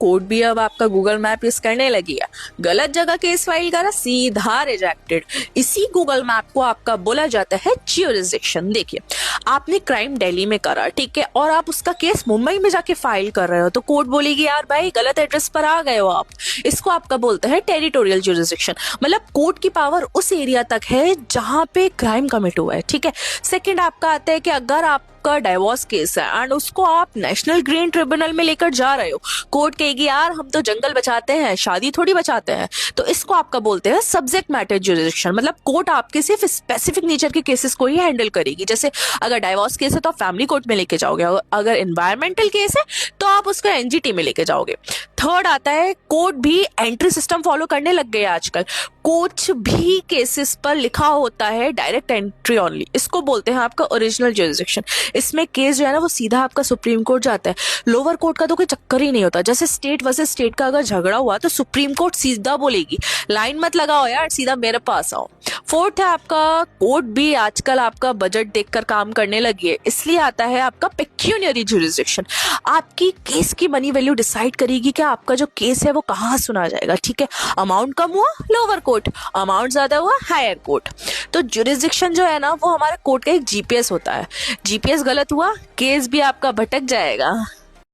Court भी अब आपका गूगल मैप यूज करने लगी है। गलत जगह केस फाइल करा, सीधा रिजेक्टेड। इसी गूगल मैप को आपका बोला जाता है ज्यूरिसडिक्शन। देखिए, आपने क्राइम दिल्ली में करा, ठीक है, और आप उसका केस मुंबई में जाके फाइल कर रहे हो, तो कोर्ट बोलेगी यार भाई गलत एड्रेस पर आ गए हो आप। इसको आपका बोलते हैं टेरिटोरियल ज्यूरिसडिक्शन, मतलब कोर्ट की पावर उस एरिया तक है जहां पे क्राइम कमिट हुआ है, ठीक है। सेकंड आपका आता है कि अगर आपका डाइवोर्स केस है एंड उसको आप नेशनल ग्रीन ट्रिब्यूनल में लेकर जा रहे हो, कोर्ट कहेगी यार हम तो जंगल बचाते हैं, शादी थोड़ी बचाते हैं, तो इसको आपका बोलते हैं सब्जेक्ट मैटर ज्यूरिसडिक्शन। मतलब कोर्ट आपके सिर्फ स्पेसिफिक नेचर के केसेस को ही हैंडल करेगी। जैसे अगर डाइवोर्स केस है तो आप फैमिली कोर्ट में लेके जाओगे, अगर एनवायरमेंटल केस है तो आप उसको एनजीटी में लेके जाओगे। थर्ड आता है कोर्ट भी एंट्री सिस्टम फॉलो करने लग गए आजकल। कुछ भी केसेस पर लिखा होता है डायरेक्ट एंट्री ओनली, इसको बोलते हैं आपका ओरिजिनल ज्यूरिसडिक्शन। इसमें केस जो है ना वो सीधा आपका सुप्रीम कोर्ट जाता है, लोअर कोर्ट का तो कोई चक्कर ही नहीं होता। जैसे स्टेट वर्सेस स्टेट का अगर झगड़ा हुआ तो सुप्रीम कोर्ट सीधा बोलेगी लाइन मत लगाओ यार, सीधा मेरे पास आओ। फोर्थ है आपका कोर्ट भी आजकल आपका बजट देखकर काम करने लगी है, इसलिए आता है आपका पेक्यूनियरी ज्यूरिसडिक्शन। आपकी केस की मनी वैल्यू डिसाइड करेगी कि आपका जो केस है वो कहाँ सुना जाएगा, ठीक है। अमाउंट कम हुआ लोअर कोर्ट, अमाउंट ज्यादा हुआ हायर कोर्ट। तो ज्यूरिसडिक्शन जो है ना वो हमारे कोर्ट का एक जीपीएस होता है। जीपीएस गलत हुआ केस भी आपका भटक जाएगा।